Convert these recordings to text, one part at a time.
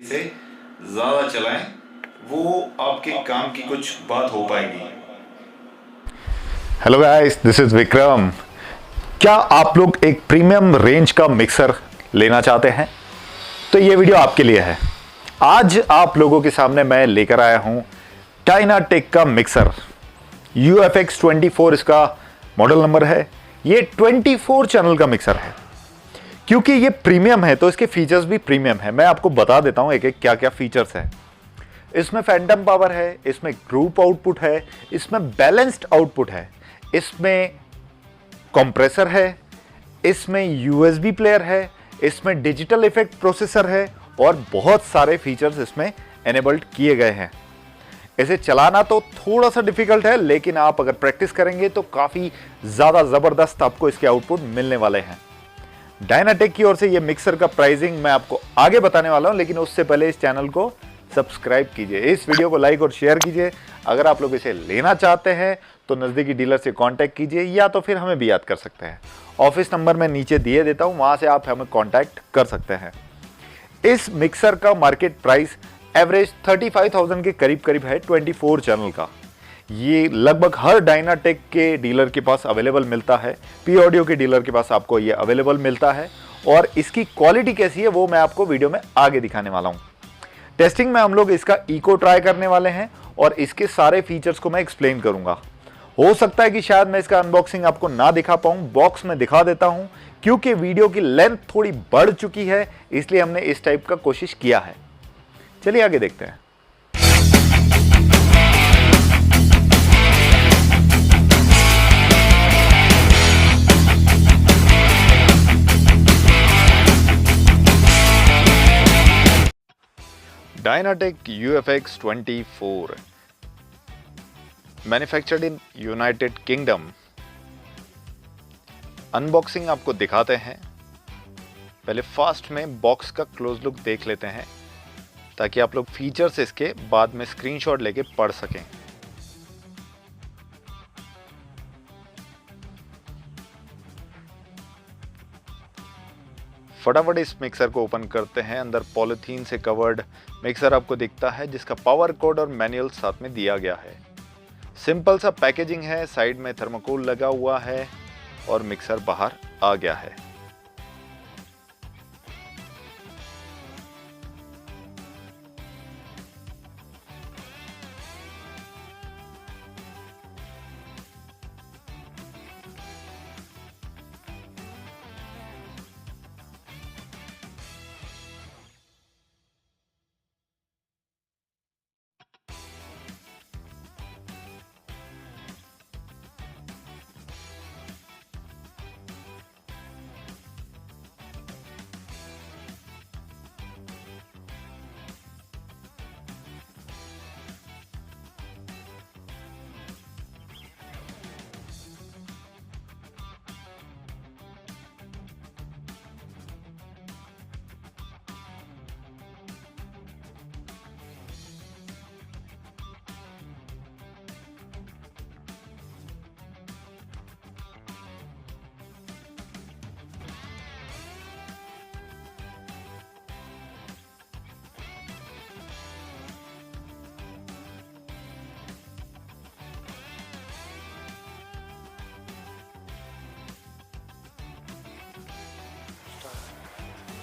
से ज़्यादा चलाएं, वो आपके काम की कुछ बात हो पाएगी। Hello guys, this is Vikram. क्या आप लोग एक प्रीमियम रेंज का मिक्सर लेना चाहते हैं? तो ये वीडियो आपके लिए है। आज आप लोगों के सामने मैं लेकर आया हूं डायनाटेक का मिक्सर। UFX24 इसका मॉडल नंबर है। ये 24 चैनल का मिक्सर है। क्योंकि ये प्रीमियम है तो इसके फीचर्स भी प्रीमियम है। मैं आपको बता देता हूं एक एक क्या क्या फीचर्स हैं। इसमें फैंटम पावर है, इसमें ग्रुप आउटपुट है, इसमें बैलेंस्ड आउटपुट है, इसमें कंप्रेसर है, इसमें USB प्लेयर है, इसमें डिजिटल इफेक्ट प्रोसेसर है और बहुत सारे फीचर्स इसमें एनेबल्ड किए गए हैं। इसे चलाना तो थोड़ा सा डिफिकल्ट है, लेकिन आप अगर प्रैक्टिस करेंगे तो काफी ज्यादा जबरदस्त आपको इसके आउटपुट मिलने वाले हैं। डायनाटेक की ओर से ये मिक्सर का प्राइसिंग मैं आपको आगे बताने वाला हूं, लेकिन उससे पहले इस चैनल को सब्सक्राइब कीजिए, इस वीडियो को लाइक और शेयर कीजिए। अगर आप लोग इसे लेना चाहते हैं तो नज़दीकी डीलर से कांटेक्ट कीजिए, या तो फिर हमें भी याद कर सकते हैं। ऑफिस नंबर मैं नीचे दिए देता हूं, वहां से आप हमें कांटेक्ट कर सकते हैं। इस मिक्सर का मार्केट प्राइस एवरेज 35,000 के करीब करीब है 24 चैनल का। ये लगभग हर डायनाटेक के डीलर के पास अवेलेबल मिलता है। पी ऑडियो के डीलर के पास आपको ये अवेलेबल मिलता है, और इसकी क्वालिटी कैसी है वो मैं आपको वीडियो में आगे दिखाने वाला हूं। टेस्टिंग में हम लोग इसका इको ट्राई करने वाले हैं और इसके सारे फीचर्स को मैं एक्सप्लेन करूंगा। हो सकता है कि शायद मैं इसका अनबॉक्सिंग आपको ना दिखा पाऊं, बॉक्स में दिखा देता हूं, क्योंकि वीडियो की लेंथ थोड़ी बढ़ चुकी है, इसलिए हमने इस टाइप का कोशिश किया है। चलिए आगे देखते हैं। DynaTAC UFX24 manufactured in United kingdom. Unboxing आपको दिखाते हैं। पहले फास्ट में बॉक्स का क्लोज लुक देख लेते हैं, ताकि आप लोग फीचर्स इसके बाद में स्क्रीनशॉट लेके पढ़ सकें। फटाफट इस मिक्सर को ओपन करते हैं। अंदर पॉलिथीन से कवर्ड मिक्सर आपको दिखता है, जिसका पावर कोड और मैनुअल साथ में दिया गया है। सिंपल सा पैकेजिंग है, साइड में थर्मोकोल लगा हुआ है और मिक्सर बाहर आ गया है।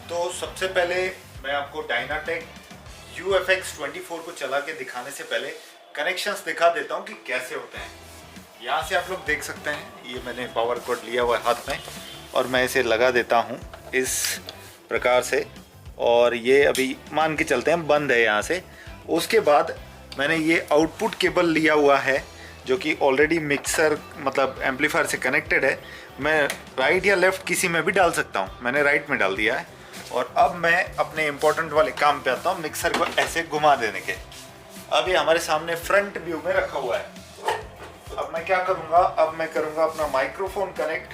तो सबसे पहले मैं आपको डायनाटेक UFX24 को चला के दिखाने से पहले कनेक्शंस दिखा देता हूँ कि कैसे होते हैं। यहाँ से आप लोग देख सकते हैं, ये मैंने पावर कोड लिया हुआ है हाथ में, और मैं इसे लगा देता हूँ इस प्रकार से, और ये अभी मान के चलते हैं बंद है यहाँ से। उसके बाद मैंने ये आउटपुट केबल लिया हुआ है, जो कि ऑलरेडी मिक्सर मतलब एम्पलीफायर से कनेक्टेड है। मैं राइट या लेफ्ट किसी में भी डाल सकता हूँ, मैंने राइट में डाल दिया है। और अब मैं अपने इम्पोर्टेंट वाले काम पे आता हूँ, मिक्सर को ऐसे घुमा देने के। अब ये हमारे सामने फ्रंट व्यू में रखा हुआ है। अब मैं क्या करूँगा, अब मैं करूँगा अपना माइक्रोफोन कनेक्ट,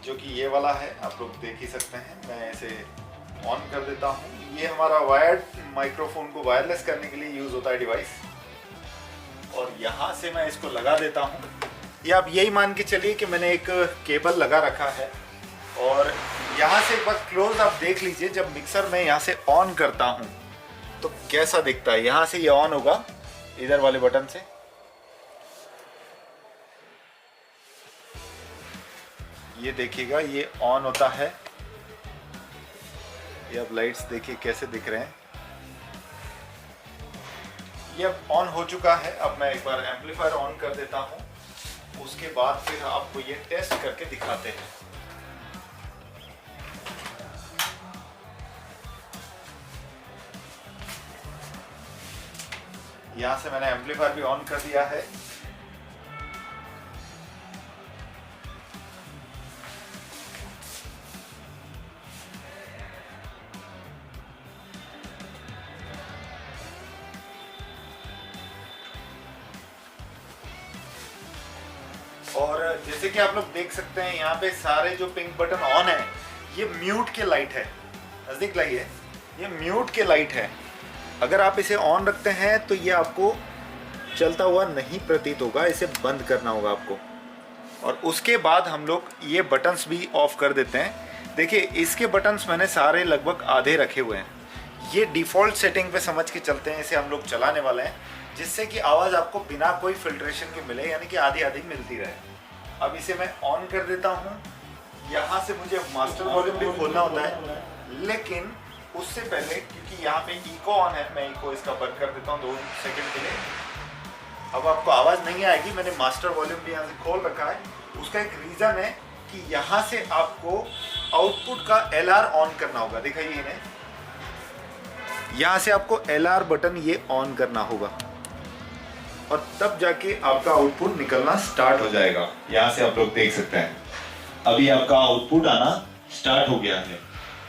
जो कि ये वाला है, आप लोग देख ही सकते हैं। मैं इसे ऑन कर देता हूँ। ये हमारा वायर्ड माइक्रोफोन को वायरलेस करने के लिए यूज़ होता है डिवाइस, और यहाँ से मैं इसको लगा देता हूँ। ये आप यही मान के चलिए कि मैंने एक केबल लगा रखा है, और यहाँ से एक बार क्लोज आप देख लीजिए। जब मिक्सर मैं यहाँ से ऑन करता हूँ तो कैसा दिखता है। यहाँ से ये ऑन होगा इधर वाले बटन से। ये देखिएगा ये ऑन होता है। ये अब लाइट्स देखिए कैसे दिख रहे हैं। ये अब ऑन हो चुका है। अब मैं एक बार एम्पलीफायर ऑन कर देता हूँ, उसके बाद फिर आपको ये टेस्ट करके दिखाते हैं। यहाँ से मैंने एम्पलीफायर भी ऑन कर दिया है। और जैसे कि आप लोग देख सकते हैं यहाँ पे सारे जो पिंक बटन ऑन है, ये म्यूट के लाइट है। नजदीक लाइए, ये म्यूट के लाइट है। अगर आप इसे ऑन रखते हैं तो ये आपको चलता हुआ नहीं प्रतीत होगा, इसे बंद करना होगा आपको। और उसके बाद हम लोग ये बटन्स भी ऑफ कर देते हैं। देखिए इसके बटन्स मैंने सारे लगभग आधे रखे हुए हैं। ये डिफ़ॉल्ट सेटिंग पे समझ के चलते हैं, इसे हम लोग चलाने वाले हैं, जिससे कि आवाज़ आपको बिना कोई फिल्ट्रेशन के मिले, यानी कि आधी आधी मिलती रहे। अब इसे मैं ऑन कर देता हूँ। यहाँ से मुझे मास्टर वॉल्यूम भी खोलना होता है, लेकिन उससे पहले क्योंकि यहाँ पे इको ऑन है, मैं इको इसका बंद कर देता हूँ 2 सेकंड के लिए। अब आपको आवाज़ नहीं आएगी, मैंने मास्टर वॉल्यूम भी यहाँ से खोल रखा है। उसका एक रीज़न है कि यहाँ से आपको आउटपुट का LR ऑन करना होगा। दिखाइए इन्हें, यहाँ से आपको LR बटन ये ऑन करना होगा और तब जाके आपका आउटपुट निकलना स्टार्ट हो जाएगा। यहाँ से आप लोग देख सकते हैं अभी आपका आउटपुट आना स्टार्ट हो गया है।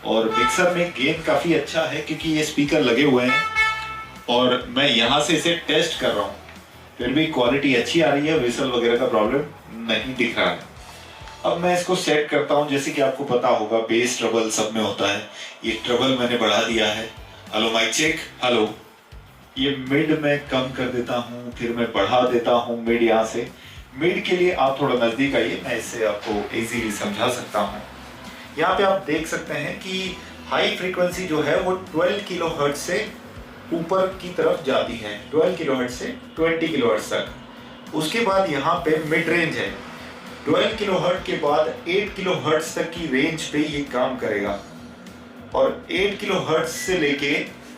और मिक्सर में गेन काफ़ी अच्छा है क्योंकि ये स्पीकर लगे हुए हैं और मैं यहाँ से इसे टेस्ट कर रहा हूँ, फिर भी क्वालिटी अच्छी आ रही है, विसल वगैरह का प्रॉब्लम नहीं दिख रहा है। अब मैं इसको सेट करता हूँ। जैसे कि आपको पता होगा बेस ट्रबल सब में होता है, ये ट्रबल मैंने बढ़ा दिया है। Hello mic check, hello. ये मिड में कम कर देता हूँ, फिर मैं बढ़ा देता हूँ मिड। यहाँ से मिड के लिए आप थोड़ा नज़दीक आइए, मैं इससे आपको इजीली समझा सकता हूँ। यहाँ पे आप देख सकते हैं कि हाई फ्रीक्वेंसी जो है वो 12 किलोहर्ट्ज से ऊपर की तरफ जाती है, 12 किलोहर्ट्ज से 20 किलोहर्ट्ज तक। उसके बाद यहाँ पे मिड रेंज है, 12 किलोहर्ट्ज के बाद 8 किलोहर्ट्ज तक की रेंज पे ये काम करेगा। और 8 किलोहर्ट्ज से लेके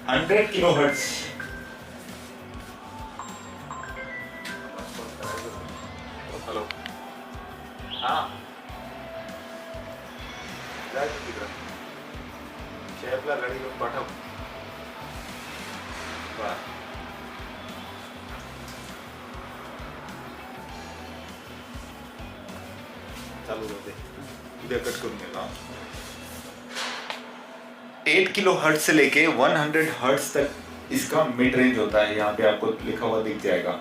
100 किलोहर्ट्ज हेलो हाँ चेपला गाड़ी लोग पाठव चालू कर दे, उद्या कट करून गेला। 8 किलो हर्ट्ज से लेके 100 हर्ट्ज तक इसका मिड रेंज होता है, यहाँ पे आपको लिखा हुआ दिख जाएगा।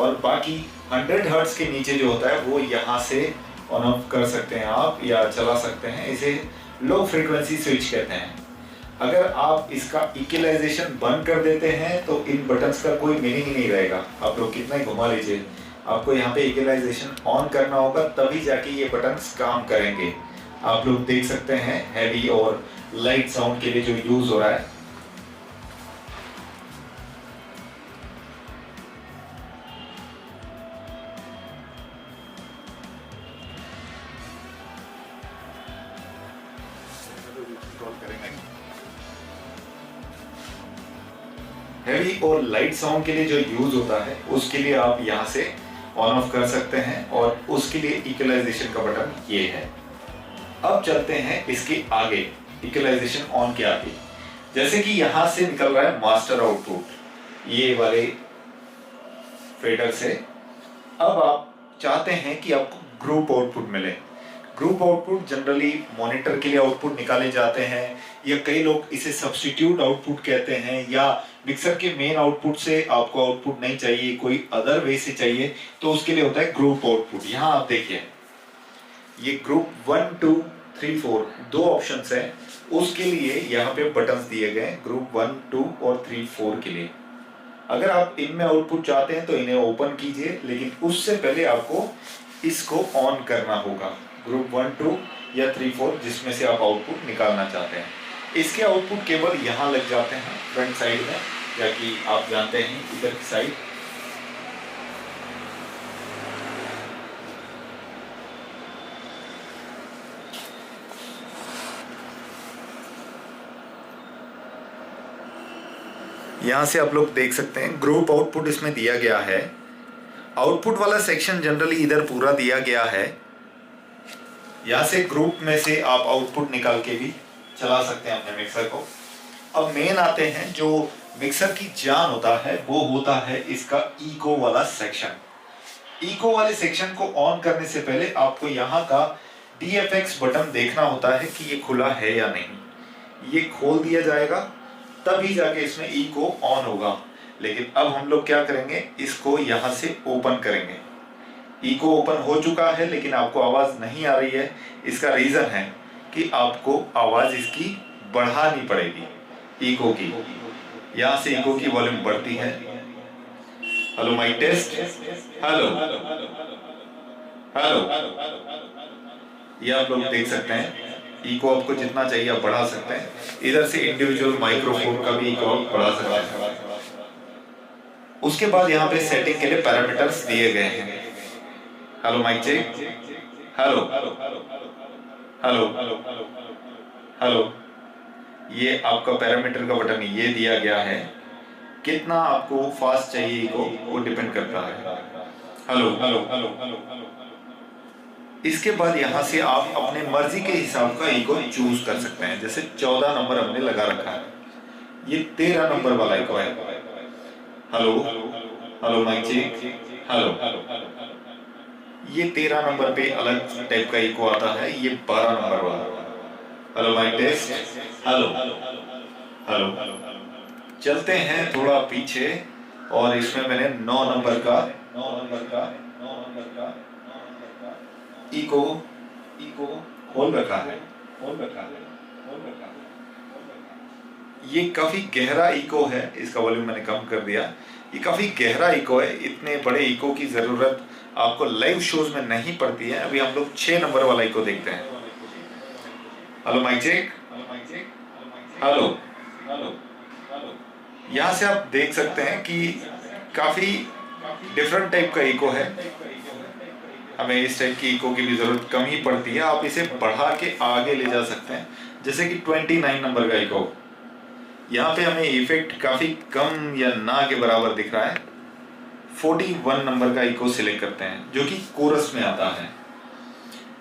और बाकी 100 हर्ट्ज के नीचे जो होता है वो यहाँ से ऑन ऑफ कर सकते हैं आप या चला सकते हैं। इसे लो फ्रीक्वेंसी स्विच कहते हैं। अगर आप इसका इक्वलाइजेशन बंद कर देते हैं तो इन बटन्स का कोई मीनिंग ही नहीं रहेगा। आप लोग कितना ही घुमा लीजिए, आपको यहाँ पे इक्वलाइजेशन ऑन करना होगा, तभी जाके ये बटन्स काम करेंगे। आप लोग देख सकते हैं हैवी और लाइट साउंड के लिए जो यूज हो रहा है। हैवी और लाइट साउंड के लिए जो यूज होता है उसके लिए आप यहाँ से ऑन ऑफ कर सकते हैं और उसके लिए इक्वलाइजेशन का बटन ये है। अब चलते हैं इसके आगे, इक्वलाइजेशन ऑन के आगे। जैसे कि यहाँ से निकल रहा है मास्टर आउटपुट ये वाले फेडर से। अब आप चाहते हैं कि आपको ग्रुप आउटपुट मिले। ग्रुप आउटपुट जनरली मॉनिटर के लिए आउटपुट निकाले जाते हैं, या कई लोग इसे सब्स्टिट्यूट आउटपुट कहते हैं, या मिक्सर के मेन आउटपुट से आपको आउटपुट नहीं चाहिए, कोई अदर वे से चाहिए, तो उसके लिए होता है ग्रुप आउटपुट। यहाँ आप देखिए ये ग्रुप 1 2 3 4 दो ऑप्शंस हैं, उसके लिए यहाँ पे बटन्स दिए गए ग्रुप 1 2 और 3 4 के लिए। अगर आप इनमें आउटपुट चाहते हैं तो इन्हें ओपन कीजिए, लेकिन उससे पहले आपको इसको ऑन करना होगा, ग्रुप 1 2 या 3 4 जिसमें से आप आउटपुट निकालना चाहते हैं। इसके आउटपुट केबल यहाँ लग जाते हैं फ्रंट साइड में, या कि आप जानते हैं इधर की साइड। यहाँ से आप लोग देख सकते हैं ग्रुप आउटपुट इसमें दिया गया है। आउटपुट वाला सेक्शन जनरली इधर पूरा दिया गया है। यहाँ से ग्रुप में से आप आउटपुट निकाल के भी चला सकते हैं अपने मिक्सर को। अब मेन आते हैं, जो मिक्सर की जान होता है वो होता है इसका इको वाला सेक्शन। इको वाले सेक्शन को ऑन करने से पहले आपको यहाँ का DFX बटन देखना होता है कि ये खुला है या नहीं। ये खोल दिया जाएगा तभी जाके इसमें इको ऑन होगा। लेकिन अब हम लोग क्या करेंगे, इसको यहाँ से ओपन करेंगे। इको ओपन हो चुका है लेकिन आपको आवाज नहीं आ रही है। इसका रीजन है कि आपको आवाज इसकी बढ़ानी पड़ेगी, इको की। यहाँ से इको की वॉल्यूम बढ़ती है। Hello mic test, hello hello. ये आप लोग देख सकते हैं, इको आपको जितना चाहिए आप बढ़ा सकते हैं। इधर से इंडिविजुअल माइक्रोफोन का भी इको आप बढ़ा सकते हैं। उसके बाद यहाँ पे सेटिंग के लिए पैरामीटर्स दिए गए हैं। Hello mic check, hello hello hello. ये आपका पैरामीटर का बटन ये दिया गया है। कितना आपको फास्ट चाहिए इको वो डिपेंड करता है। Hello hello hello. इसके बाद यहाँ से आप अपने मर्जी के हिसाब का इको चूज कर सकते हैं। जैसे 14 नंबर हमने लगा रखा है, ये 13 नंबर वाला इको है। Hello hello mic check, hello. ये 13 नंबर पे अलग टाइप का इको आता है, ये 12 नंबर वाला। Hello mic test, hello hello. चलते हैं थोड़ा पीछे, और इसमें मैंने 9 नंबर का इको खोल रखा है। ये काफी गहरा इको है, इसका वॉल्यूम मैंने कम कर दिया। ये काफी गहरा इको है। इतने बड़े इको की जरूरत आपको लाइव शोज में नहीं पड़ती है। अभी हम लोग 6 नंबर वाला इको देखते हैं। Hello mic check, hello hello. यहाँ से आप देख सकते हैं कि काफी डिफरेंट टाइप का इको है। हमें इस टाइप की इको की भी जरूरत कम ही पड़ती है। आप इसे बढ़ा के आगे ले जा सकते हैं, जैसे कि 29 नंबर का इको। यहाँ पे हमें इफेक्ट काफी कम या ना के बराबर दिख रहा है। 41 नंबर का इको सिलेक्ट करते हैं, जो कि कोरस में आता है।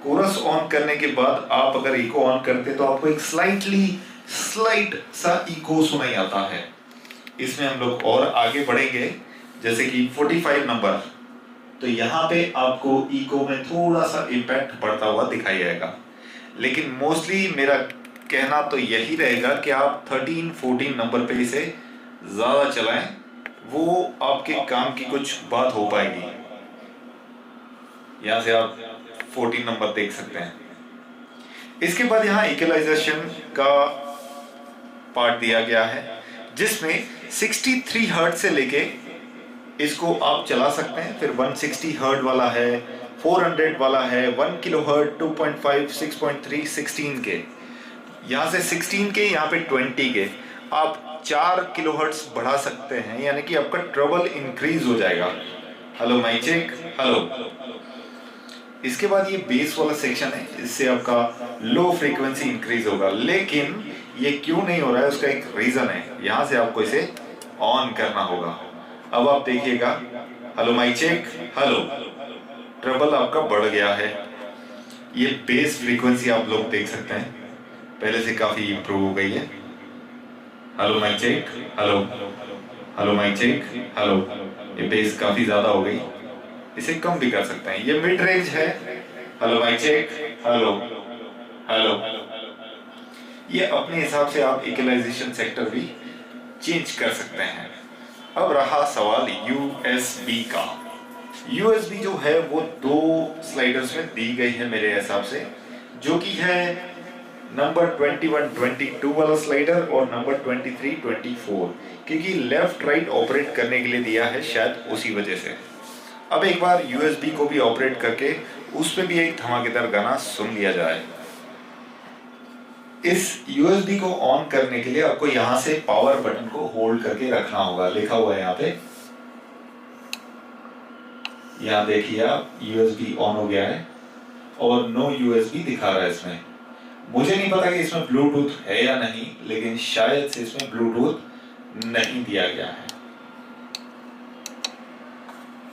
कोरस ऑन करने के बाद आप अगर इको ऑन करते तो आपको एक स्लाइट सा इको सुनाई आता है। इसमें हम लोग और आगे बढ़ेंगे, जैसे कि 45 नंबर, तो यहाँ पे आपको इको में थोड़ा सा इम्पैक्ट बढ़ता हुआ दिखाई देगा। लेकिन मोस्टली मेरा कहना तो यही रहेगा कि आप 13-14 नंबर पे इसे ज्यादा चलाएं, वो आपके काम की कुछ बात हो पाएगी। यहाँ से आप 14 नंबर देख सकते हैं। इसके बाद यहाँ इक्वलाइजेशन का पार्ट दिया गया है, जिसमें 63 हर्ट्ज से लेके इसको आप चला सकते हैं। फिर 160 हर्ट्ज वाला है, 400 वाला है, 1 किलो हर्ट्ज, 2.5, 6.3, 16 के। यहाँ से 16 के, यहाँ पे 20 के। आप 4 किलो हर्ट्ज बढ़ा सकते हैं, यानी कि आपका ट्रबल इंक्रीज हो जाएगा। Hello mic check, hello. इसके बाद ये बेस वाला सेक्शन है, इससे आपका लो फ्रीक्वेंसी इंक्रीज होगा। लेकिन ये क्यों नहीं हो रहा है, उसका एक रीजन है। यहाँ से आपको इसे ऑन करना होगा। अब आप देखिएगा, hello mic check, hello. Treble आपका बढ़ गया है। ये बेस फ्रीक्वेंसी आप लोग देख सकते हैं, पहले से काफी इंप्रूव हो गई है। Hello mic check, hello hello mic check, hello. ये बेस काफी ज्यादा हो गई, इसे कम भी कर सकते हैं। ये मिड रेंज है। Hello mic check, hello hello. ये अपने हिसाब से आप इक्वलाइजेशन सेक्टर भी चेंज कर सकते हैं। अब रहा सवाल USB का। USB जो है वो 2 स्लाइडर्स में दी गई है मेरे हिसाब से, जो कि है नंबर 21, 22 वाला स्लाइडर और नंबर 23, 24, क्योंकि लेफ्ट राइट ऑपरेट करने के लिए दिया है, शायद उसी वजह से। अब एक बार USB को भी ऑपरेट करके उस पर भी एक धमाकेदार गाना सुन लिया जाए। इस USB को ऑन करने के लिए आपको यहां से पावर बटन को होल्ड करके रखना होगा। लिखा हुआ है यहाँ पे, यहाँ देखिए आप USB ऑन हो गया है और नो USB दिखा रहा है इसमें। मुझे नहीं पता कि इसमें ब्लूटूथ है या नहीं, लेकिन शायद से इसमें ब्लूटूथ नहीं दिया गया है।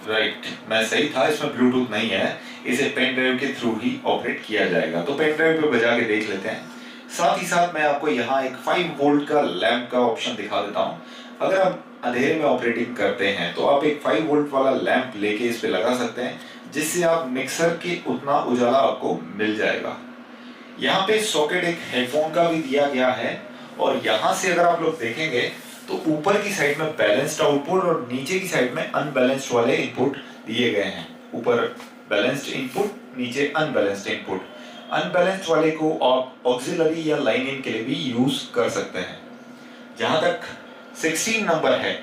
राइट, मैं सही था, इसमें ब्लूटूथ नहीं है। इसे पेन ड्राइव के थ्रू ही ऑपरेट किया जाएगा। तो पेन ड्राइव पे बजा के देख लेते हैं। साथ ही साथ मैं आपको यहाँ एक 5 वोल्ट का लैंप का ऑप्शन दिखा देता हूँ। अगर आप अंधेरे में ऑपरेटिंग करते हैं तो आप एक 5 वोल्ट वाला लैंप लेके इस पे लगा सकते हैं, जिससे आप मिक्सर के उतना उजाला आपको मिल जाएगा। यहाँ पे सॉकेट एक हेडफोन का भी दिया गया है और यहाँ से अगर आप लोग देखेंगे तो ऊपर की साइड में बैलेंस्ड आउटपुट और नीचे की साइड में अनबैलेंस्ड वाले इनपुट दिए गए हैं। ऊपर बैलेंस्ड इनपुट, नीचे अनबैलेंस्ड इनपुट। अनबैलेंस्ड वाले को आप ऑक्सिलरी या लाइन इन के लिए भी यूज कर सकते हैं। जहां तक 16 नंबर है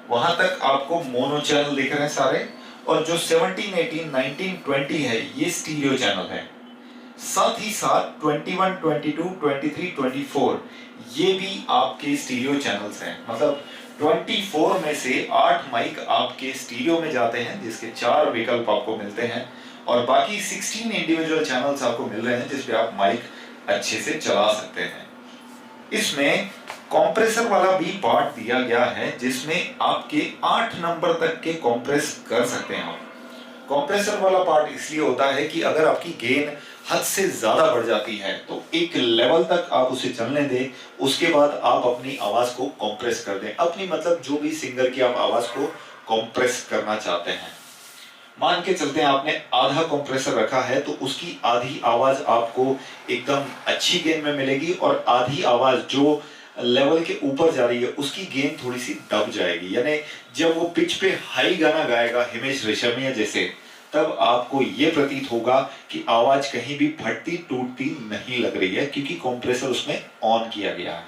वहां तक आपको मोनो चैनल दिख रहे हैं सारे, और जो 17, 18, 19, 20 है ये स्टीरियो चैनल है। साथ ही साथ 21, 22, 23, 24 ये भी आपके स्टीरियो चैनल्स हैं। मतलब 24 में से 8 माइक आपके स्टीरियो में जाते हैं, जिसके 4 विकल्प आपको मिलते हैं, और बाकी 16 इंडिविजुअल चैनल्स आपको मिल रहे हैं जिसपे आप माइक अच्छे से चला सकते हैं। इसमें कॉम्प्रेसर वाला भी पार्ट दिया गया है, जिसमें आपके 8 नंबर तक के कॉम्प्रेस कर सकते हैं आप। कॉम्प्रेसर वाला पार्ट इसलिए होता है कि अगर आपकी गेन हद से ज्यादा बढ़ जाती है तो एक लेवल तक आप उसे चलने दें, उसके बाद आप अपनी आवाज को कॉम्प्रेस कर दें। अपनी मतलब जो भी सिंगर की आप आवाज को कॉम्प्रेस करना चाहते हैं। मान के चलते हैं आपने आधा कंप्रेसर रखा है तो उसकी आधी आवाज आपको एकदम अच्छी गेन में मिलेगी, और आधी आवाज जो लेवल के ऊपर जा रही है उसकी गेन थोड़ी सी दब जाएगी। यानी जब वो पिच पे हाई गाना गाएगा हिमेश रेशमिया जैसे, तब आपको ये प्रतीत होगा कि आवाज कहीं भी फटती टूटती नहीं लग रही है, क्योंकि कंप्रेसर उसमें ऑन किया गया है।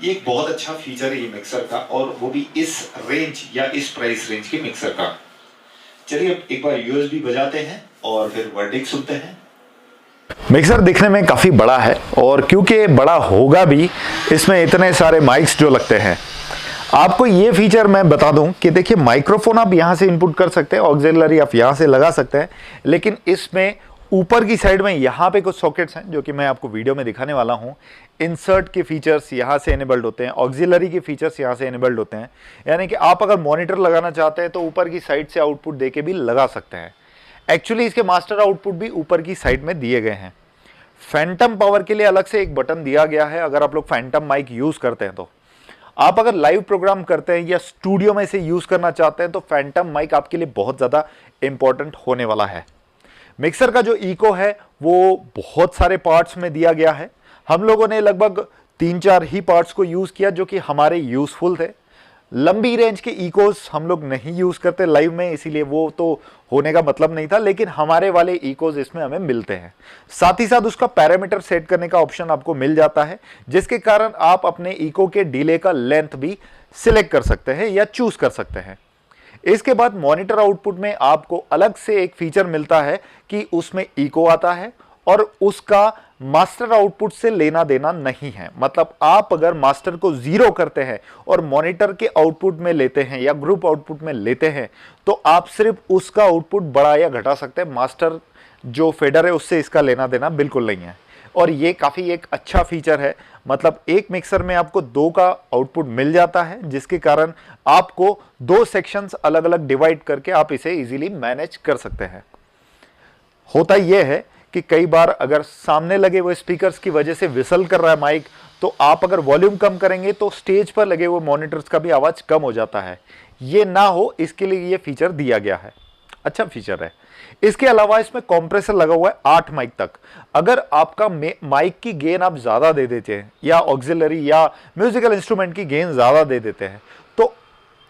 ये एक बहुत अच्छा फीचर है ये मिक्सर का, और वो भी इस रेंज या इस प्राइस रेंज के मिक्सर का। चलिए एक बार यूएसबी बजाते हैं और फिर वर्डिक्ट सुनते हैं। मिक्सर दिखने में काफ़ी बड़ा है, और क्योंकि बड़ा होगा भी, इसमें इतने सारे माइक्स जो लगते हैं। आपको ये फीचर मैं बता दूं कि देखिए, माइक्रोफोन आप यहाँ से इनपुट कर सकते हैं, ऑक्सिलरी आप यहाँ से लगा सकते हैं, लेकिन इसमें ऊपर की साइड में यहाँ पे कुछ सॉकेट्स हैं जो कि मैं आपको वीडियो में दिखाने वाला हूँ। इंसर्ट के फीचर्स यहाँ से इनेबल्ड होते हैं, ऑक्सिलरी के फीचर्स यहाँ से इनेबल्ड होते हैं। यानी कि आप अगर मॉनिटर लगाना चाहते हैं तो ऊपर की साइड से आउटपुट दे के भी लगा सकते हैं। एक्चुअली इसके मास्टर आउटपुट भी ऊपर की साइड में दिए गए हैं। फैंटम पावर के लिए अलग से एक बटन दिया गया है। अगर आप लोग फैंटम माइक यूज करते हैं तो आप अगर लाइव प्रोग्राम करते हैं या स्टूडियो में से यूज करना चाहते हैं तो फैंटम माइक आपके लिए बहुत ज्यादा इंपॉर्टेंट होने वाला है। मिक्सर का जो इको है वो बहुत सारे पार्ट्स में दिया गया है। हम लोगों ने लगभग 3-4 ही पार्ट्स को यूज किया जो कि हमारे यूजफुल थे। लंबी रेंज के इकोस हम लोग नहीं यूज करते लाइव में, इसीलिए वो तो होने का मतलब नहीं था, लेकिन हमारे वाले इकोस इसमें हमें मिलते हैं। साथ ही साथ उसका पैरामीटर सेट करने का ऑप्शन आपको मिल जाता है, जिसके कारण आप अपने इको के डिले का लेंथ भी सिलेक्ट कर सकते हैं या चूज कर सकते हैं। इसके बाद मॉनिटर आउटपुट में आपको अलग से एक फीचर मिलता है कि उसमें इको आता है और उसका मास्टर आउटपुट से लेना देना नहीं है। मतलब आप अगर मास्टर को 0 करते हैं और मॉनिटर के आउटपुट में लेते हैं या ग्रुप आउटपुट में लेते हैं तो आप सिर्फ उसका आउटपुट बढ़ा या घटा सकते हैं। मास्टर जो फेडर है उससे इसका लेना देना बिल्कुल नहीं है, और ये काफ़ी एक अच्छा फीचर है। मतलब एक मिक्सर में आपको 2 का आउटपुट मिल जाता है, जिसके कारण आपको 2 सेक्शंस अलग अलग डिवाइड करके आप इसे इजीली मैनेज कर सकते हैं। होता यह है कि कई बार अगर सामने लगे हुए स्पीकर्स की वजह से विसल कर रहा है माइक, तो आप अगर वॉल्यूम कम करेंगे तो स्टेज पर लगे हुए मॉनिटर्स का भी आवाज़ कम हो जाता है। ये ना हो इसके लिए ये फीचर दिया गया है, अच्छा फीचर है। इसके अलावा इसमें कंप्रेसर लगा हुआ है 8 माइक तक। अगर आपका माइक की गेन आप ज़्यादा दे देते हैं या ऑक्सिलरी या म्यूजिकल इंस्ट्रूमेंट की गेन ज़्यादा दे देते हैं तो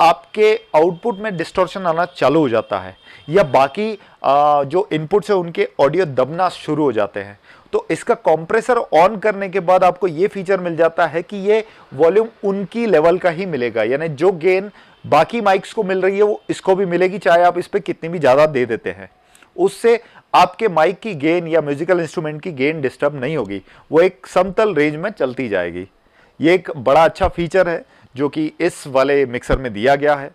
आपके आउटपुट में डिस्टॉर्शन आना चालू हो जाता है, या बाकी जो इनपुट्स है उनके ऑडियो दबना शुरू हो जाते हैं। तो इसका कंप्रेसर ऑन करने के बाद आपको ये फीचर मिल जाता है कि ये वॉल्यूम उनकी लेवल का ही मिलेगा, यानी जो गेन बाकी माइक्स को मिल रही है वो इसको भी मिलेगी, चाहे आप इस पर कितनी भी ज़्यादा दे देते हैं। उससे आपके माइक की गेन या म्यूजिकल इंस्ट्रूमेंट की गेन डिस्टर्ब नहीं होगी, वो एक समतल रेंज में चलती जाएगी। ये एक बड़ा अच्छा फीचर है जो कि इस वाले मिक्सर में दिया गया है।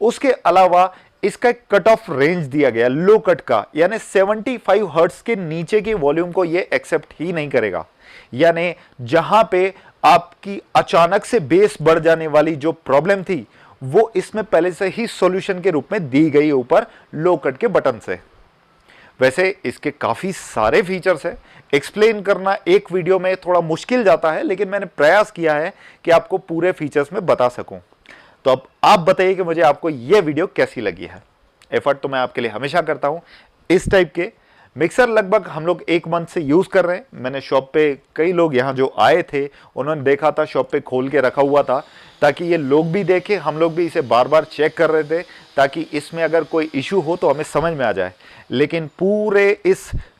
उसके अलावा इसका एक कट ऑफ रेंज दिया गया लो कट का, यानी 75 हर्ट्ज के नीचे के वॉल्यूम को ये एक्सेप्ट ही नहीं करेगा। यानी जहां पे आपकी अचानक से बेस बढ़ जाने वाली जो प्रॉब्लम थी वो इसमें पहले से ही सॉल्यूशन के रूप में दी गई ऊपर लो कट के बटन से। वैसे इसके काफी सारे फीचर्स हैं, एक्सप्लेन करना एक वीडियो में थोड़ा मुश्किल जाता है, लेकिन मैंने प्रयास किया है कि आपको पूरे फीचर्स में बता सकूं। तो अब आप बताइए कि मुझे आपको यह वीडियो कैसी लगी है। एफर्ट तो मैं आपके लिए हमेशा करता हूं। इस टाइप के मिक्सर लगभग हम लोग 1 मंथ से यूज कर रहे हैं। मैंने शॉप पे कई लोग यहाँ जो आए थे उन्होंने देखा था, शॉप पे खोल के रखा हुआ था ताकि ये लोग भी देखें, हम लोग भी इसे बार बार चेक कर रहे थे ताकि इसमें अगर कोई इशू हो तो हमें समझ में आ जाए। लेकिन पूरे इस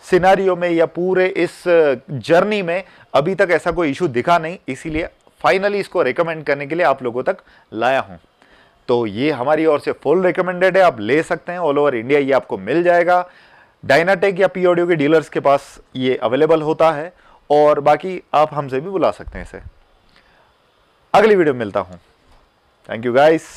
सिनेरियो में या पूरे इस जर्नी में अभी तक ऐसा कोई इशू दिखा नहीं, इसीलिए फाइनली इसको रेकमेंड करने के लिए आप लोगों तक लाया हूं। तो ये हमारी ओर से फुल रिकमेंडेड है, आप ले सकते हैं। ऑल ओवर इंडिया ये आपको मिल जाएगा। डायनाटेक या पी ऑडियो के डीलर्स के पास ये अवेलेबल होता है और बाकी आप हमसे भी बुला सकते हैं इसे। अगली वीडियो में मिलता हूं। Thank you guys.